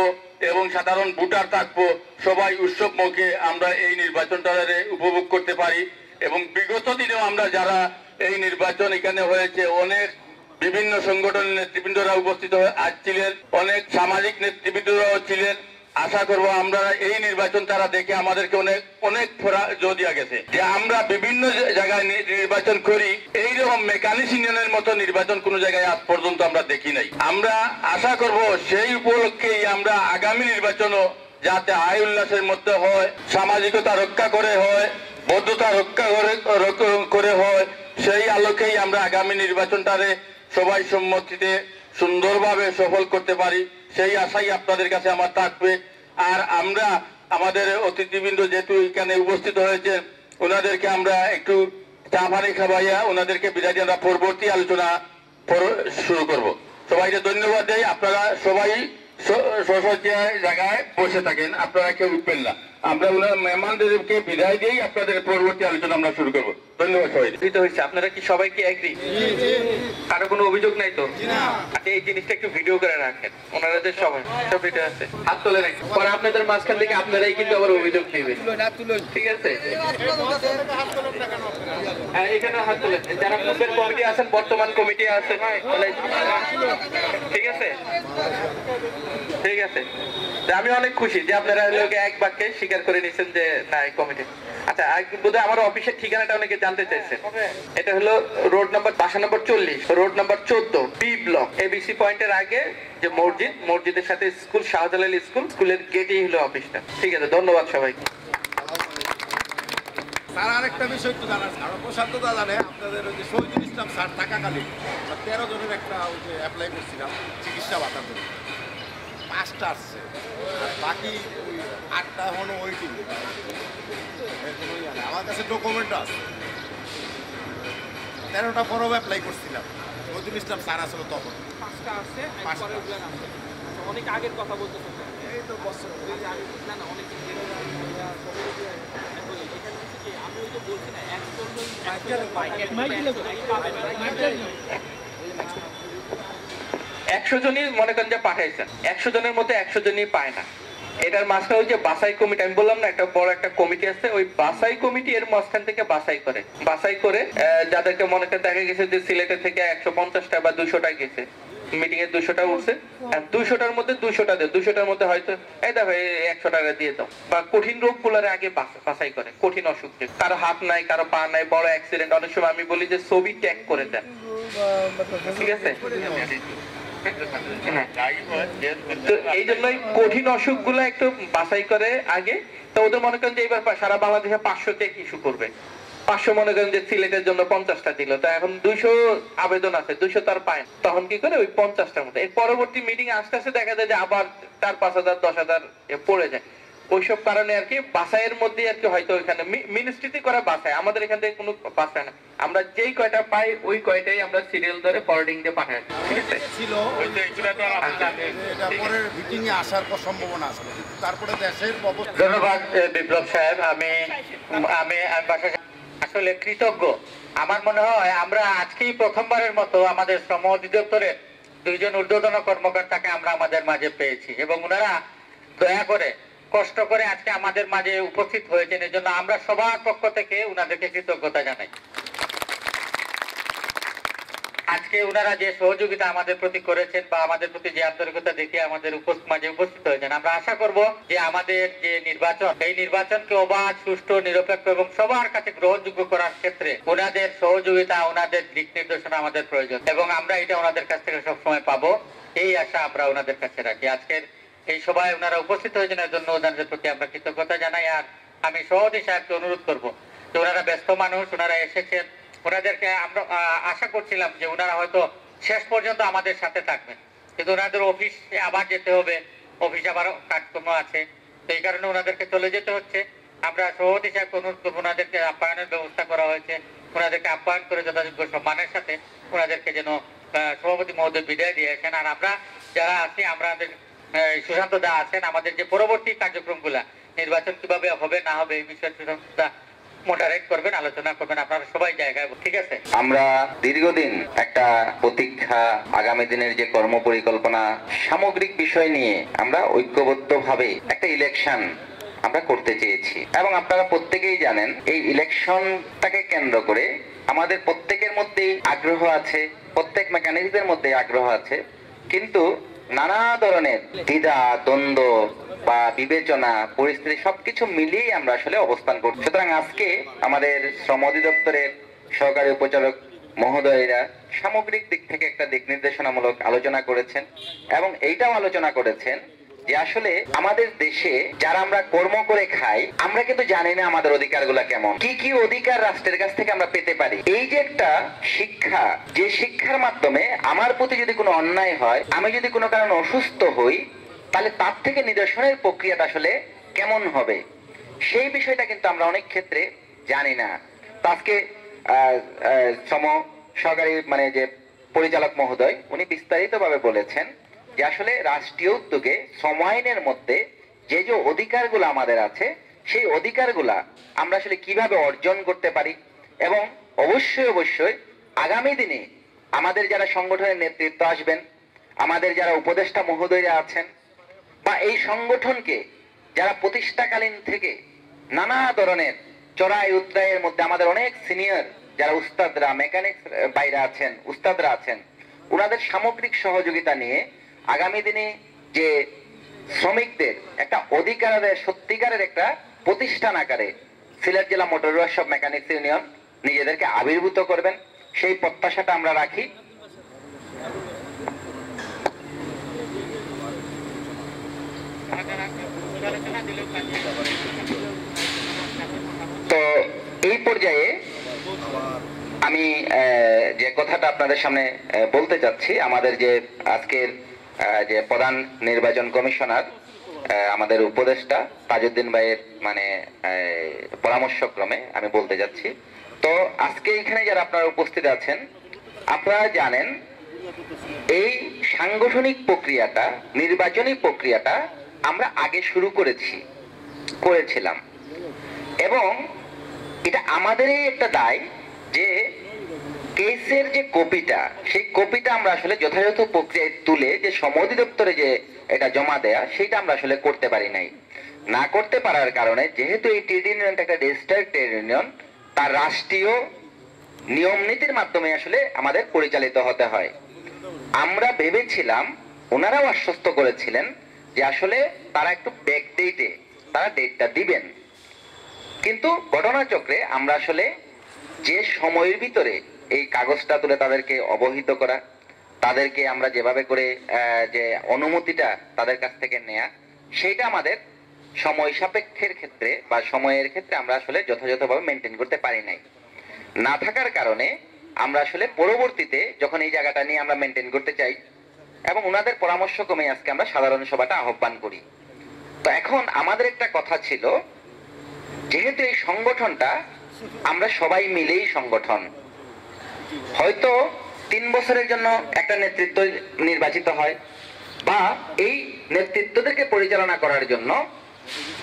এবং সাধারণ ভোটার থাকবো সবাই উৎসবমুখে আমরা এই নির্বাচনটা উপভোগ করতে পারি। এবং বিগত দিনেও আমরা যারা এই নির্বাচন এখানে হয়েছে অনেক বিভিন্ন সংগঠনের নেতৃবৃন্দরা উপস্থিত ছিলেন, অনেক সামাজিক নেতৃবৃন্দরাও ছিলেন। আশা করব আমরা এই নির্বাচন তারা দেখে আমাদেরকে অনেক অনেক দিয়া গেছে যে আমরা বিভিন্ন জায়গায় নির্বাচন করি, এইরকম মেকানিক ইউনিয়নের মতো নির্বাচন কোন জায়গায় আজ পর্যন্ত আমরা দেখি নাই। আমরা আশা করব সেই উপলক্ষেই আমরা আগামী নির্বাচনও যাতে আয় উল্লাসের মধ্যে হয়, সামাজিকতা রক্ষা করে হয়, বদ্ধতা রক্ষা করে হয়, সেই আলোকেই আমরা আগামী নির্বাচনটারে সবাই সম্মতিতে সুন্দরভাবে সফল করতে পারি সেই আশাই আপনাদের কাছে আমার থাকবে। আর আমরা আমাদের অতিথিবৃন্দ যেহেতু এখানে উপস্থিত হয়েছে ওনাদেরকে আমরা একটু চা পানি খাওয়াইয়া ওনাদেরকে বিদায় দিয়ে আমরা পরবর্তী আলোচনা শুরু করব। সবাইকে ধন্যবাদ দেই। আপনারা সবাই জায়গায় বসে থাকেন, আপনারা কেউ উঠবেন না। আমরা ওনার মেহমানদেরকে বিদায় দিয়েই আপনাদের পরবর্তী আলোচনা আমরা শুরু করবো। ধন্যবাদ সবাই। আপনারা কি সবাই কি এগ্রি? কারো কোনো অভিযোগ নাই তো? আচ্ছা এই জিনিসটা একটু ভিডিও করে রাখেন, ওনারা যে সবাই সব ভিডিও আছে হাত তুলে রাখেন, পরে আপনাদের মাঝখান থেকে আপনারাই কিন্তু আবার অভিযোগ দিবেন, ঠিক আছে? হ্যাঁ এখানে হাত তুলেন যারা পূর্বের কমিটি আছেন, বর্তমান কমিটি আছে, ঠিক আছে? ঠিক আছে, আমি অনেক খুশি যে আপনারা এক বাক্যে স্বীকার করে নিচ্ছেন যে না এই কমিটি। আচ্ছা বোধহয় আমার অফিসের ঠিকানাটা অনেকে জানতে চাইছেন। এটা হলো road number 40, road number 14, B block, A B C পয়েন্টের আগে যে মসজিদের সাথে স্কুল, শাহজালাল স্কুলের গেটেই হলো অফিসটা। ঠিক আছে, ধন্যবাদ সবাইকে। স্যার আরেকটা বিষয় একটু জানার, আমরা প্রশান্ত দা জানে আপনাদের ওই যে শহীদুল ইসলাম স্যার থাকাকালীন 13 জনের একটা ওই যে অ্যাপ্লাই করছিলাম চিকিৎসা ভাতার জন্য, 5টা আসছে আর বাকি ওই 8টা এখনো ওয়েটিং। আমার কাছে ডকুমেন্ট আছে, 13টা ফর্ম অ্যাপ্লাই করছিলাম, শহীদুল ইসলাম স্যার আসলে তখন 5টা আছে, অনেক আগের কথা বলতে এই তো বছর না না অনেক আমি ওই যে বলছি না 100 জনই মনে করেন যে পাঠাইছেন, 100 জনের মধ্যে 100 জনই পায় না। এটার মাঝখানে ওই যে বাছাই কমিটি আমি বললাম না, একটা বড় একটা কমিটি আছে, ওই বাছাই কমিটি এর মাঝখান থেকে বাছাই করে যাদেরকে মনে করেন দেখা গেছে যে সিলেটের থেকে 150টা বা 200টা গেছে মিটিং এ, 200টা উঠছে, 200টার মধ্যে 200টা দেয়, 200টার মধ্যে হয়তো এই দেখো 100 টাকা দিয়ে দাও। বা কঠিন রোগ গুলার আগে বাছাই করে, কঠিন অসুখ, কারো হাত নাই, কারো পা নাই, বড় অ্যাক্সিডেন্ট, অনেক সময় আমি বলি যে ছবি ট্যাগ করে দেন, ঠিক আছে? তো এই জন্যই কঠিন অসুখ গুলো একটু বাছাই করে আগে। তো ওদের মনে করেন যে এবার সারা বাংলাদেশে 500 চেক ইস্যু করবে, 500 মনে করেন যে সিলেটের জন্য 50টা দিল, তো এখন 200 আবেদন আছে, 200 তার পায়, তখন কি করে ওই 50টার মধ্যে এর পরবর্তী মিটিং আস্তে আস্তে দেখা যায় যে আবার 4-5,000 10,000 পড়ে যায়। ওইসব কারণে আর কি বাছাইয়ের মধ্যে আর কি হয়তো ওইখানে মিনিস্ট্রিতে করে বাছাই, আমাদের এখান থেকে কোনো বাছাই না, আমরা যেই কয়টা পাই ওই কয়টাই আমরা সিরিয়াল ধরে ফরওয়ার্ডিং দিয়ে পাঠাই, ঠিক আছে? ছিল এটা পরের মিটিং এ আসার সম্ভাবনা আছে, তারপরে দেশের অবস্থা। ধন্যবাদ বিপ্লব সাহেব। আমি আসলে কৃতজ্ঞ। আমার মনে হয় আমরা আজকেই প্রথমবারের মতো আমাদের শ্রম অধিদপ্তরের 2 জন ঊর্ধ্বতন কর্মকর্তাকে আমরা আমাদের মাঝে পেয়েছি এবং ওনারা দয়া করে কষ্ট করে আজকে আমাদের মাঝে উপস্থিত হয়েছেন, এর জন্য আমরা সবার পক্ষ থেকে উনাদেরকে কৃতজ্ঞতা জানাই। আজকে উনারা যে সহযোগিতা আমাদের প্রতি করেছেন বা আমাদের প্রতি যে আন্তরিকতা দেখিয়ে আমাদের মাঝে উপস্থিত হয়েছেন, আমরা আশা করব যে আমাদের যে নির্বাচন, এই নির্বাচনকে অবাধ, সুষ্ঠু, নিরপেক্ষ এবং সবার কাছে গ্রহণযোগ্য করার ক্ষেত্রে ওনাদের সহযোগিতা, ওনাদের দিক নির্দেশনা আমাদের প্রয়োজন এবং আমরা এটা ওনাদের কাছ থেকে সবসময় পাবো, এই আশা আমরা ওনাদের কাছে রাখি। আজকের এই সভায় ওনারা উপস্থিত হয়েছেন, এর জন্য ওনাদের প্রতি আমরা কৃতজ্ঞতা জানাই। আর আমি সভাপতি সাহেবকে অনুরোধ করবো যে ওনারা ব্যস্ত মানুষ, ওনারা এসেছেন, ওনাদেরকে আমরা আশা করছিলাম যে ওনারা হয়তো শেষ পর্যন্ত আমাদের সাথে থাকবেন, কিন্তু ওনাদের অফিসে আবার যেতে হবে, অফিসে আবার কাজকর্ম আছে, তো এই কারণে ওনাদেরকে চলে যেতে হচ্ছে। আমরা সভাপতি সাহেবকে অনুরোধ করবো, ওনাদেরকে আপ্যায়নের ব্যবস্থা করা হয়েছে, ওনাদেরকে আপ্যায়ন করে যথাযোগ্য সম্মানের সাথে ওনাদেরকে যেন সভাপতি মহোদয় বিদায় দিয়েছেন। আর আমরা যারা আছি, আমাদের সুশান্ত দা আছেন, আমাদের যে পরবর্তী কার্যক্রমগুলা, নির্বাচন কিভাবে হবে না হবে এই বিষয়ে সুশান্ত দা মোডারেট করবেন, আলোচনা করবেন, আপনারা সবাই জায়গায়, ঠিক আছে? আমরা দীর্ঘদিন একটা প্রতীক্ষা, আগামী দিনের যে কর্ম পরিকল্পনা, সামগ্রিক বিষয় নিয়ে আমরা ঐক্যবদ্ধভাবে একটা ইলেকশন আমরা করতে চেয়েছি এবং আপনারা প্রত্যেকেই জানেন এই ইলেকশনটাকে কেন্দ্র করে আমাদের প্রত্যেকের মধ্যেই আগ্রহ আছে, প্রত্যেক মেকানিজমের মধ্যে আগ্রহ আছে, কিন্তু নানা ধরনের দ্বিধা, দ্বন্দ্ব বা বিবেচনা, পরিস্থিতি সবকিছু মিলিয়ে আমরা আসলে অবস্থান করছি। সুতরাং আজকে আমাদের শ্রম অধিদপ্তরের সহকারী উপচালক মহোদয়েরা সামগ্রিক দিক থেকে একটা দিক নির্দেশনামূলক আলোচনা করেছেন এবং এইটাও আলোচনা করেছেন যে আসলে আমাদের দেশে যারা আমরা কর্ম করে খাই, আমরা কিন্তু জানি না আমাদের অধিকারগুলো কেমন, কি কি অধিকার রাষ্ট্রের কাছ থেকে আমরা পেতে পারি। এই যে একটা শিক্ষা, যে শিক্ষার মাধ্যমে আমার প্রতি যদি কোনো অন্যায় হয়, আমি যদি কোনো কারণে অসুস্থ হই, তাহলে তার থেকে নিদর্শনের প্রক্রিয়াটা আসলে কেমন হবে, সেই বিষয়টা কিন্তু আমরা অনেক ক্ষেত্রে জানি না। তো আজকে শ্রম সহকারী মানে যে পরিচালক মহোদয়, উনি বিস্তারিতভাবে বলেছেন যে আসলে রাষ্ট্রীয় উদ্যোগে শ্রম আইনের মধ্যে যে যে অধিকারগুলো আমাদের আছে, সেই অধিকারগুলা আমরা আসলে কিভাবে অর্জন করতে পারি এবং অবশ্যই অবশ্যই আগামী দিনে আমাদের যারা সংগঠনের নেতৃত্ব আসবেন, আমাদের যারা উপদেষ্টা মহোদয়রা আছেন বা এই সংগঠনকে যারা প্রতিষ্ঠাকালীন থেকে নানা ধরনের চড়াই উতরাইয়ের মধ্যে আমাদের অনেক সিনিয়র যারা উস্তাদরা, মেকানিক্স বাইরে আছেন, উস্তাদরা আছেন, ওনাদের সামগ্রিক সহযোগিতা নিয়ে আগামী দিনে যে শ্রমিকদের একটা অধিকারের সত্যিকারের একটা প্রতিষ্ঠান আকারে সিলেট জেলা মোটর ওয়ার্কশপ মেকানিক্স ইউনিয়ন নিজেদেরকে আবির্ভূত করবেন, সেই প্রত্যাশাটা আমরা রাখি। তো এই পর্যায়ে আমি যে কথাটা আপনাদের সামনে বলতে চাচ্ছি, আমাদের যে আজকের যে প্রধান নির্বাচন কমিশনার, আমাদের উপদেষ্টা তাজউদ্দিন ভাইয়ের মানে পরামর্শক্রমে আমি বলতে যাচ্ছি। তো আজকে এখানে যারা আপনারা উপস্থিত আছেন, আপনারা জানেন এই সাংগঠনিক প্রক্রিয়াটা, নির্বাচনী প্রক্রিয়াটা আমরা আগে শুরু করেছিলাম এবং এটা আমাদেরই একটা দায় যে কেসের যে কপিটা, সেই কপিটা আমরা আসলে যথাযথ প্রক্রিয়ায় তুলে যে শ্রম অধিদপ্তরে যে এটা জমা দেয়া, সেটা আমরা আসলে করতে পারি নাই। না করতে পারার কারণে, যেহেতু এই ট্রেড ইউনিয়নটা একটা রেজিস্টার্ড ট্রেড ইউনিয়ন, তার রাষ্ট্রীয় নিয়ম নীতির মাধ্যমে আসলে আমাদের পরিচালিত হতে হয়। আমরা ভেবেছিলাম, ওনারাও আশ্বস্ত করেছিলেন যে আসলে তারা একটু ব্যাক ডেটে তারা ডেটটা দিবেন, কিন্তু ঘটনাচক্রে আমরা আসলে যে সময়ের ভিতরে এই কাগজটা তুলে তাদেরকে অবহিত করা, তাদেরকে আমরা যেভাবে করে যে অনুমতিটা তাদের কাছ থেকে নেয়া, সেইটা আমাদের সময় সাপেক্ষের ক্ষেত্রে বা সময়ের ক্ষেত্রে আমরা আসলে যথাযথভাবে মেনটেন করতে পারি নাই। না থাকার কারণে আমরা আসলে পরবর্তীতে যখন এই জায়গাটা নিয়ে আমরা মেনটেন করতে চাই এবং ওনাদের পরামর্শ ক্রমে আজকে আমরা সাধারণ সভাটা আহ্বান করি। তো এখন আমাদের একটা কথা ছিল, যেহেতু এই সংগঠনটা আমরা সবাই মিলেই সংগঠন, হয়তো 3 বছরের জন্য একটা নেতৃত্ব নির্বাচিত হয় বা এই নেতৃত্বদেরকে পরিচালনা করার জন্য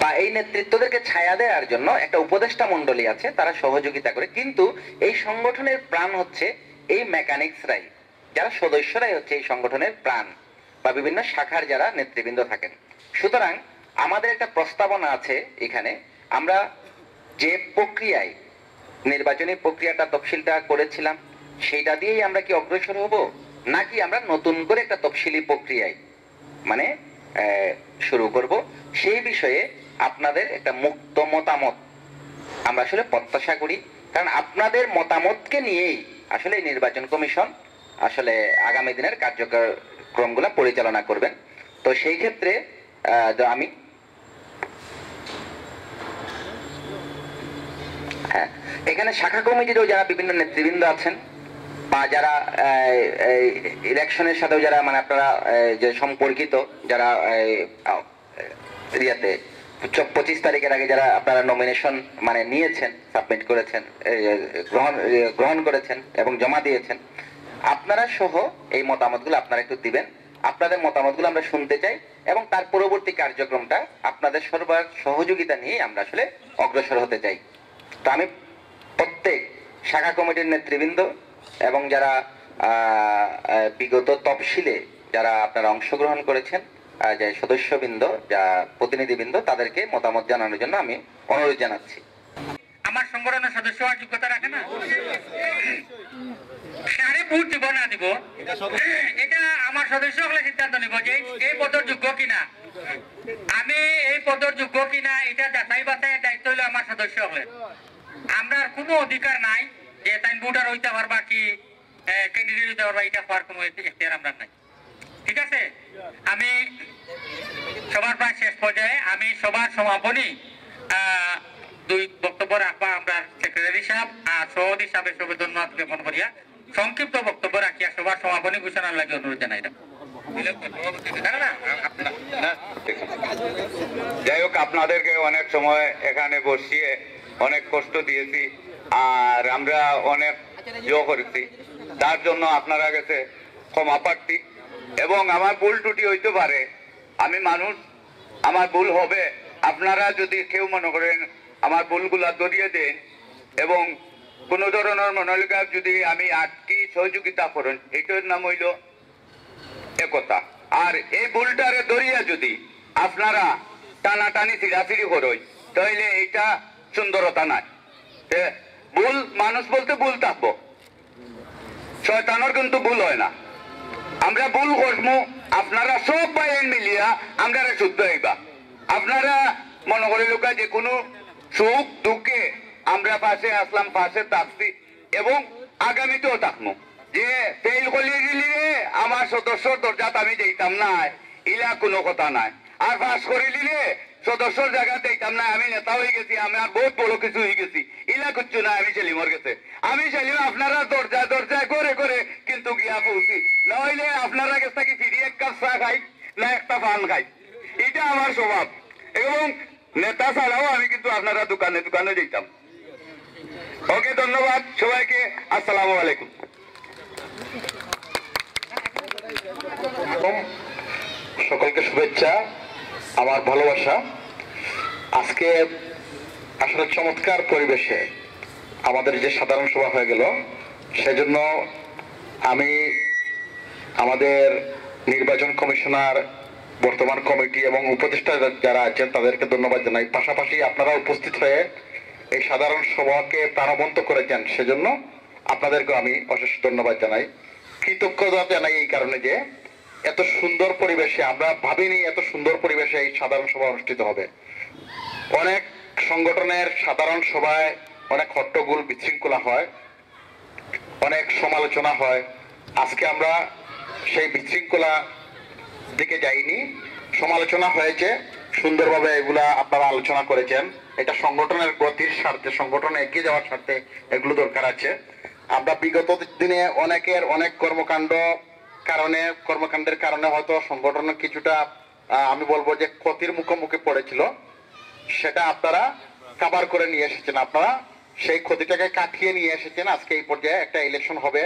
বা এই নেতৃত্বদেরকে ছায়া দেওয়ার জন্য একটা উপদেষ্টা মণ্ডলী আছে, তারা সহযোগিতা করে, কিন্তু এই সংগঠনের প্রাণ হচ্ছে এই মেকানিক্সরাই, যারা সদস্যরাই হচ্ছে এই সংগঠনের প্রাণ বা বিভিন্ন শাখার যারা নেতৃবৃন্দ থাকেন। সুতরাং আমাদের একটা প্রস্তাবনা আছে এখানে, আমরা যে প্রক্রিয়ায় নির্বাচনী প্রক্রিয়াটা তফসিলটা করেছিলাম সেইটা দিয়েই আমরা কি অগ্রসর হব, নাকি আমরা নতুন করে একটা তফসিলি প্রক্রিয়ায় মানে শুরু করব, সেই বিষয়ে আপনাদের একটা মুক্ত মতামত আমরা আসলে প্রত্যাশা করি। কারণ আপনাদের মতামতকে নিয়েই আসলে এই নির্বাচন কমিশন আসলে আগামী দিনের কার্যক্রমগুলো পরিচালনা করবেন। তো সেই ক্ষেত্রে আমি এখানে শাখা কমিটিরও যারা বিভিন্ন নেতৃবৃন্দ আছেন বা যারা ইলেকশনের সাথেও যারা মানে আপনারা যে সম্পর্কিত যারা ইয়াতে 25 তারিখের আগে যারা আপনারা নমিনেশন মানে নিয়েছেন, সাবমিট করেছেন, গ্রহণ করেছেন এবং জমা দিয়েছেন, আপনারা সহ এই মতামতগুলো আপনারা একটু দিবেন। আপনাদের মতামতগুলো আমরা শুনতে চাই এবং তার পরবর্তী কার্যক্রমটা আপনাদের সহযোগিতা নিয়ে আমরা আসলে অগ্রসর হতে চাই। তো আমি প্রত্যেক শাখা কমিটির নেতৃবৃন্দ এবং যারা বিগত তফসিলে যারা আপনারা অংশগ্রহণ করেছেন, যে সদস্যবৃন্দ, যা প্রতিনিধিবৃন্দ, তাদেরকে মতামত জানানোর জন্য আমি অনুরোধ জানাচ্ছি। আমার সংগঠনের সদস্য হওয়ার যোগ্যতা রাখে না, সারে ভোট দিব না দিব এটা আমার সদস্য হলে সিদ্ধান্ত নিব যে এই পদের যোগ্য কিনা, আমি এই পদের যোগ্য কিনা এটা যাচাই বাছাইয়ের দায়িত্ব হলো আমার সদস্য হলে। আমরা কোনো অধিকার নাই যে তাই ভোটার হইতে পারবা কি ক্যান্ডিডেট হইতে পারবা, এটা হওয়ার কোনো এখতিয়ার আমরা নাই। ঠিক আছে, আমি সবার প্রায় শেষ পর্যায়ে আমি সবার সমাপনী দুই বক্তব্য রাখবা আমরা সেক্রেটারি সাহেব আর সভাপতি সাহেবের সবে ধন্যবাদ জ্ঞাপন করিয়া সংক্ষিপ্ত বক্তব্য রাখিয়া সবার সমাপনী ঘোষণার লাগে অনুরোধ জানাই। যাই হোক, আপনাদেরকে অনেক সময় এখানে বসিয়ে অনেক কষ্ট দিয়েছি আর আমরা অনেক করেছি, তার জন্য আপনারা কাছে ক্ষমা প্রার্থী। এবং আমার ভুল ত্রুটি হইতে পারে, আমি মানুষ, আমার ভুল হবে। আপনারা যদি কেউ মনে করেন আমার ভুলগুলা ধরিয়ে দেন এবং কোনো ধরনের মনোলিকার যদি আমি আটকি সহযোগিতা করেন, এটার নাম হইল একতা। আর এই ভুলটারে ধরিয়া যদি আপনারা টানাটানি ছিড়াছিড়ি করেন তাহলে এইটা সুন্দরতা নাই। ভুল মানুষ বলতে ভুল থাকবো, শয়তানের কিন্তু ভুল হয় না। আমরা ভুল করবো, আপনারা সব বাইন মিলিয়া আমরা শুদ্ধ হইবা। আপনারা মনে করে লোকা যে কোনো সুখ দুঃখে আমরা পাশে আসলাম, পাশে থাকছি এবং আগামীতেও থাকবো। যে ফেল করলে গেলে আমার সদস্যর দরজাত আমি যেতাম না, ইলা কোনো কথা নাই। আর পাস করে দিলে সদস্যর জায়গা দেখতাম না, আমি নেতা হয়ে গেছি, আমার বহুত বড় কিছু হয়ে গেছি, ইলা কিচ্ছু না। আমি সেলিমর গেছে, আমি সেলিম আপনারা দরজায় দরজায় করে করে কিন্তু গিয়া পৌঁছি, নইলে আপনারা কাছ থেকে ফিরি এক কাপ চা খাই না একটা পান খাই, এটা আমার স্বভাব। এবং নেতা ছাড়াও আমি কিন্তু আপনারা দোকানে দোকানে যেতাম। ওকে, ধন্যবাদ সবাইকে, আসসালামু আলাইকুম। সকলকে শুভেচ্ছা, আমার ভালোবাসা। আজকে আসলে চমৎকার পরিবেশে আমাদের যে সাধারণ সভা হয়ে গেল, সেজন্য আমি আমাদের নির্বাচন কমিশনার, বর্তমান কমিটি এবং উপদেষ্টা যারা আছেন তাদেরকে ধন্যবাদ জানাই। পাশাপাশি আপনারা উপস্থিত হয়ে এই সাধারণ সভাকে প্রাণবন্ত করেছেন, সেজন্য আপনাদেরকে আমি অশেষ ধন্যবাদ জানাই, কৃতজ্ঞতা জানাই এই কারণে যে এত সুন্দর পরিবেশে, আমরা ভাবিনি এত সুন্দর পরিবেশে এই সাধারণ সভা অনুষ্ঠিত হবে। অনেক সংগঠনের সাধারণ সভায় অনেক হট্টগোল বিশৃঙ্খলা হয়, অনেক সমালোচনা হয়। আজকে আমরা সেই বিশৃঙ্খলা দিকে যাইনি, সমালোচনা হয়েছে, সুন্দরভাবে এগুলা আপনারা আলোচনা করেছেন। এটা সংগঠনের গতির স্বার্থে, সংগঠনে এগিয়ে যাওয়ার স্বার্থে এগুলো দরকার আছে। আমরা বিগত দিনে অনেকের অনেক কর্মকাণ্ডের কারণে হয়তো সংগঠনের কিছুটা আমি বলবো যে ক্ষতির মুখোমুখি পড়েছিল, সেটা আপনারা কাভার করে নিয়ে এসেছেন। আপনারা সেই ক্ষতিটাকে কাটিয়ে নিয়ে এসেছেন। আজকে এই পর্যায়ে একটা ইলেকশন হবে,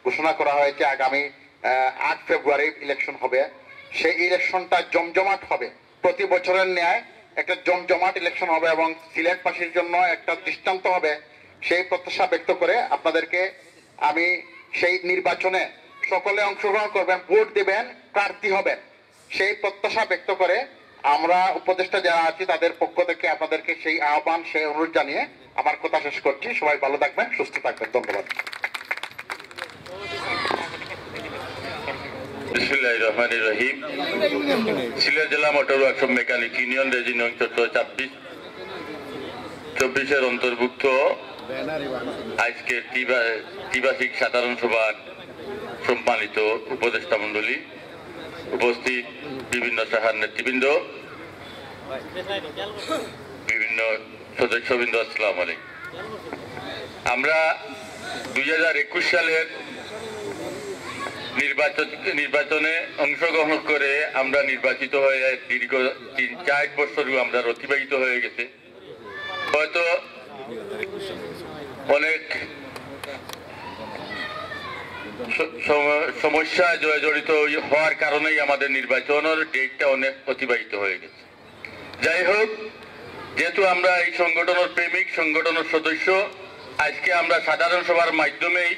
ঘোষণা করা হয়েছে আগামী 8 ফেব্রুয়ারি ইলেকশন হবে। সেই ইলেকশনটা জমজমাট হবে, প্রতি বছরের ন্যায় একটা জমজমাট ইলেকশন হবে এবং সিলেটবাসীর জন্য একটা দৃষ্টান্ত হবে। সেই প্রত্যাশা ব্যক্ত করে আপনাদেরকে আমি সেই নির্বাচনে সকলে অংশগ্রহণ করবেন, ভোট দেবেন, প্রার্থী হবেন, সেই প্রত্যাশা ব্যক্ত করে আমরা উপদেষ্টা যারা আছি তাদের পক্ষ থেকে আপনাদেরকে সেই আহ্বান, সেই অনুরোধ জানিয়ে আমার কথা শেষ করছি। সবাই ভালো থাকবেন, সুস্থ থাকবেন। ধন্যবাদ। বিসমিল্লাহির রহমানির রহিম। সিলেট জেলা মোটর ওয়ার্কশপ মেকানিক ইউনিয়ন রেজিনং 24-24 অন্তর্ভুক্ত আজকে ত্রিবার্ষিক সাধারণ সভার সম্মানিত উপদেষ্টা মণ্ডলী, উপস্থিত বিভিন্ন শাখার নেতৃবৃন্দ, বিভিন্ন সদস্যবৃন্দ, আসসালামু আলাইকুম। আমরা 2021 সালের নির্বাচনে অংশগ্রহণ করে আমরা নির্বাচিত হয়ে দীর্ঘ 3-4 বছরও আমরা অতিবাহিত হয়ে গেছে। হয়তো অনেক সমস্যা জড়িত হওয়ার কারণেই আমাদের নির্বাচনের ডেটটা অনেক অতিবাহিত হয়ে গেছে। যাই হোক, যেহেতু আমরা এই সংগঠনের প্রেমিক, সংগঠনের সদস্য, আজকে আমরা সাধারণ সভার মাধ্যমেই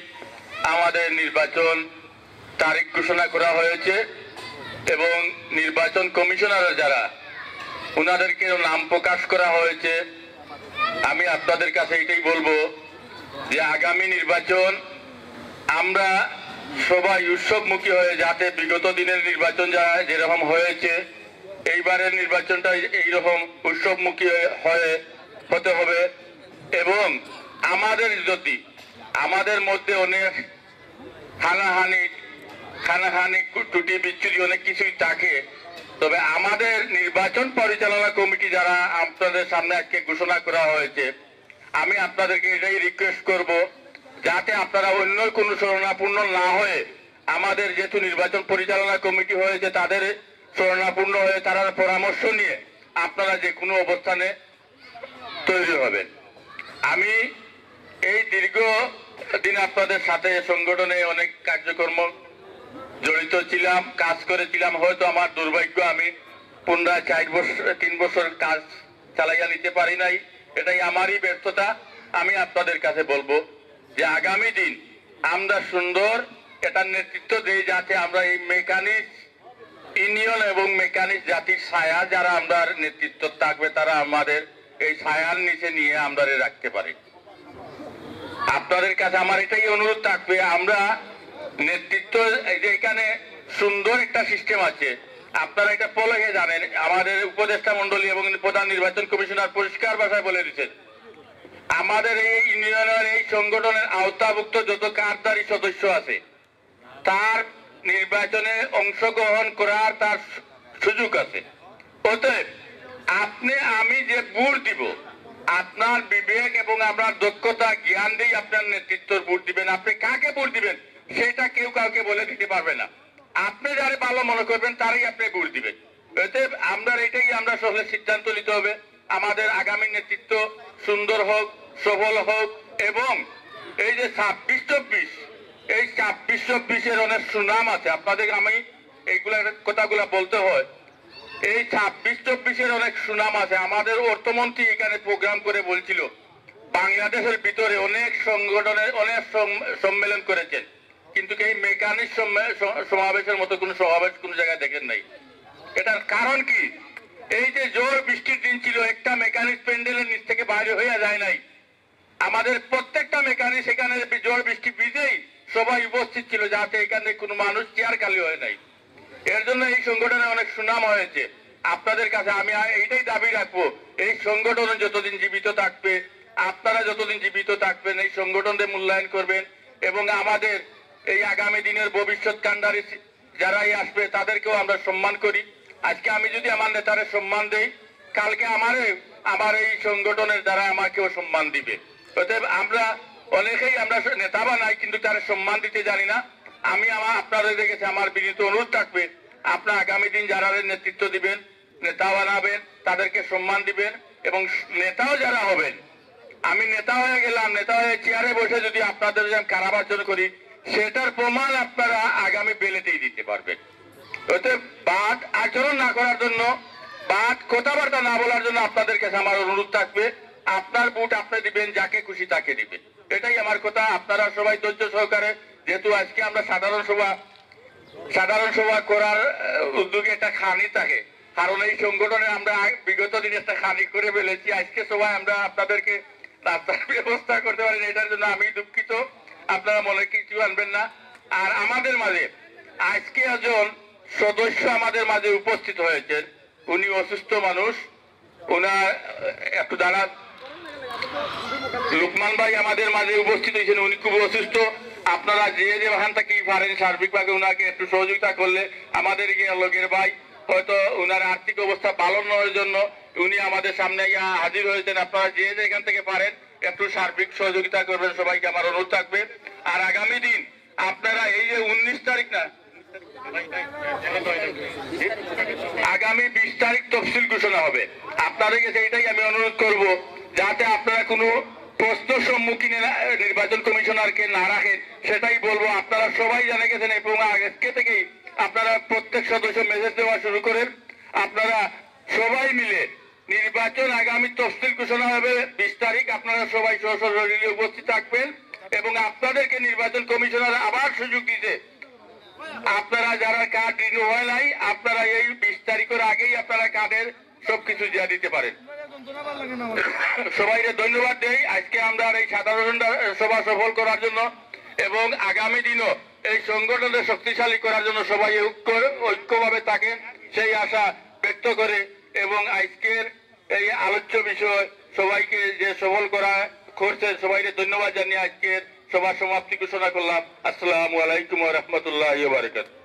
আমাদের নির্বাচন তারিখ ঘোষণা করা হয়েছে এবং নির্বাচন কমিশনার যারা ওনাদেরকে নাম প্রকাশ করা হয়েছে। আমি আপনাদের কাছে এটাই বলবো যে আগামী নির্বাচন আমরা সবাই উৎসবমুখী হয়ে, যাতে বিগত দিনের নির্বাচন যারা যেরকম হয়েছে এইবারের নির্বাচনটা এইরকম উৎসবমুখী হতে হবে। এবং আমাদের মধ্যে অনেক হানাহানি ত্রুটি বিচ্যুতি অনেক কিছুই থাকে, তবে আমাদের নির্বাচন পরিচালনা কমিটি যারা আপনাদের সামনে আজকে ঘোষণা করা হয়েছে, আমি আপনাদেরকে এটাই রিকোয়েস্ট করব যাতে আপনারা অন্য কোনো শরণাপন্ন না হয়ে, আমাদের যেহেতু নির্বাচন পরিচালনা কমিটি হয়েছে তাদের শরণাপন্ন হয়ে তারা পরামর্শ নিয়ে আপনারা যে কোনো অবস্থানে তৈরি হবেন। আমি এই দীর্ঘ দিন আপনাদের সাথে সংগঠনে অনেক কার্যক্রম জড়িত ছিলাম, কাজ করেছিলাম। হয়তো আমার দুর্ভাগ্য আমি 3 বছর কাজ চালাইয়া নিতে পারি নাই, এটাই আমারই ব্যর্থতা। আমি আপনাদের কাছে বলবো যে আগামী দিন আমরা সুন্দর এটার নেতৃত্ব দিই, যাতে আমরা এই মেকানিক ইউনিয়ন এবং মেকানিক জাতির ছায়া যারা আমরা নেতৃত্ব থাকবে তারা আমাদের এই ছায়ার নিচে নিয়ে আমরা রাখতে পারি। আপনাদের কাছে আমার এটাই অনুরোধ থাকবে, আমরা নেতৃত্ব যে এখানে সুন্দর একটা সিস্টেম আছে, আপনারা এটা পলকে জানেন। আমাদের উপদেষ্টা মন্ডলী এবং প্রধান নির্বাচন কমিশনার পরিষ্কার ভাষায় বলে দিচ্ছেন, আমাদের এই ইউনিয়নের এই সংগঠনের আওতাভুক্ত যত কার্যকারী সদস্য আছে তার নির্বাচনে অংশগ্রহণ করার তার সুযোগ আছে। অতএব আপনি আমি যে ভোট দিব, আপনার বিবেক এবং আপনার দক্ষতা জ্ঞান দিয়ে আপনার নেতৃত্বের ভোট দিবেন। আপনি কাকে ভোট দিবেন সেটা কেউ কাউকে বলে দিতে পারবে না। আপনি যারা ভালো মনে করবেন তারই আপনি ভোট দিবেন। অতএব আমরা সকলে সিদ্ধান্ত নিতে হবে, আমাদের আগামী নেতৃত্ব সুন্দর হোক, সফল হোক। এবং এই যে 26-24, এই 26-24 অনেক সুনাম আছে। আপনাদের আমি এইগুলার কথাগুলা বলতে হয়, এই 26-24 অনেক সুনাম আছে। আমাদের অর্থমন্ত্রী এখানে প্রোগ্রাম করে বলছিল বাংলাদেশের ভিতরে অনেক সংগঠনের অনেক সম্মেলন করেছেন, কিন্তু এই মেকানিক সমাবেশের মতো কোনো সমাবেশ কোনো জায়গায় দেখেন নাই। এটার কারণ কি? এই যে জোর বৃষ্টির দিন ছিল, একটা মেকানিক প্যান্ডেলের নিচ থেকে বাইরে হয়ে যায় নাই। আমাদের প্রত্যেকটা মেকানিক সেখানে জোর বৃষ্টি ভিজেই সবাই উপস্থিত ছিল, যাতে এখানে কোনো মানুষ চেয়ার খালি হয় নাই। এর জন্য এই সংগঠনে অনেক সুনাম হয়েছে। আপনাদের কাছে আমি এইটাই দাবি রাখবো, এই সংগঠন যতদিন জীবিত থাকবে, আপনারা যতদিন জীবিত থাকবেন, এই সংগঠনদের মূল্যায়ন করবেন এবং আমাদের এই আগামী দিনের ভবিষ্যৎ কান্ডারি যারাই আসবে তাদেরকেও আমরা সম্মান করি। আজকে আমি যদি আমার নেতারে সম্মান দেই, কালকে আমার এই সংগঠনের দ্বারা আমাকেও সম্মান দিবে। অতএব আমরা অনেকেই আমরা নেতা বানাই, কিন্তু তারা সম্মান দিতে জানি না। আমি আপনাদের দেখেছি, আমার বিনীত অনুরোধ থাকবে, আপনারা আগামী দিন যারা নেতৃত্ব দিবেন, নেতা বানাবেন, তাদেরকে সম্মান দিবেন। এবং নেতাও যারা হবেন, আমি নেতা হয়ে গেলাম, নেতা হয়ে চেয়ারে বসে যদি আপনাদের খারাপ আচরণ করি, সেটার প্রমাণ আপনারা আগামী বেলেতেই দিতে পারবেন। অতএব বাদ আচরণ না করার জন্য, বাদ কথাবার্তা না বলার জন্য আপনাদের কাছে আমার অনুরোধ থাকবে, আপনার ভোট আপনি দিবেন, যাকে খুশি তাকে দিবেন। এটাই আমার কথা। আপনারা সবাই ধৈর্য সহকারে, যেহেতু আজকে আমরা সাধারণ সভা করার উদ্যোগে একটা খানি থাকে, কারণ এই সংগঠনে আমরা বিগত দিনে একটা খালি করে ফেলেছি। আজকে সবাই আমরা আপনাদেরকে রাস্তার ব্যবস্থা করতে পারি, এটার জন্য আমি দুঃখিত, আপনারা মনে কিছু আনবেন না। আর আমাদের মাঝে আজকে একজন সদস্য আমাদের মাঝে উপস্থিত হয়েছেন, উনি অসুস্থ মানুষ, ওনার একটু দাঁড়া, লুকমান ভাই আমাদের মাঝে উপস্থিত হয়েছেন, উনি খুব অসুস্থ। আপনারা যে যেখান থেকে পারেন সার্বিকভাবে ওনাকে একটু সহযোগিতা করলে আমাদের লগের ভাই হয়তো ওনার আর্থিক অবস্থা ভালো নেওয়ার জন্য উনি আমাদের সামনে হাজির হয়েছেন। আপনারা যে যেখান থেকে পারেন একটু সার্বিক সহযোগিতা করবেন, সবাইকে আমার অনুরোধ থাকবে। আর আগামী দিন আপনারা এই যে 19 তারিখ না, আগামী 20 তারিখ তফসিল ঘোষণা হবে। আপনাদেরকে সেইটাই আমি অনুরোধ করব, যাতে আপনারা কোনো প্রশ্ন সম্মুখীন নির্বাচন কমিশনারকে না রাখেন, সেটাই বলবো। আপনারা সবাই জানে গেছেন এবং আজকে থেকেই আপনারা প্রত্যেক সদস্য মেসেজ দেওয়া শুরু করেন। আপনারা সবাই মিলে নির্বাচন আগামী তফসিল ঘোষণা হবে 20 তারিখ, আপনারা সবাই সশরীরে উপস্থিত থাকবেন এবং আপনাদেরকে নির্বাচন কমিশনার আবার সুযোগ দিতে, আপনারা যারা কার্ড রিনিউ হয় নাই, আপনারা এই 20 তারিখের আগেই আপনারা কার্ডের সবকিছু দিয়ে দিতে পারেন। সবাইকে ধন্যবাদ দেই আজকে আমরা এই সাধারণ সভা সফল করার জন্য এবং আগামী দিনও এই সংগঠনকে শক্তিশালী করার জন্য সবাই ঐক্যভাবে থাকেন সেই আশা ব্যক্ত করে এবং আজকের এই আলোচ্য বিষয় সবাইকে যে সফল করা করছেন সবাইকে ধন্যবাদ জানিয়ে আজকের সভা সমাপ্তি ঘোষণা করলাম। আসসালামু আলাইকুম ওয়া রাহমাতুল্লাহি ওয়া বারাকাতুহু।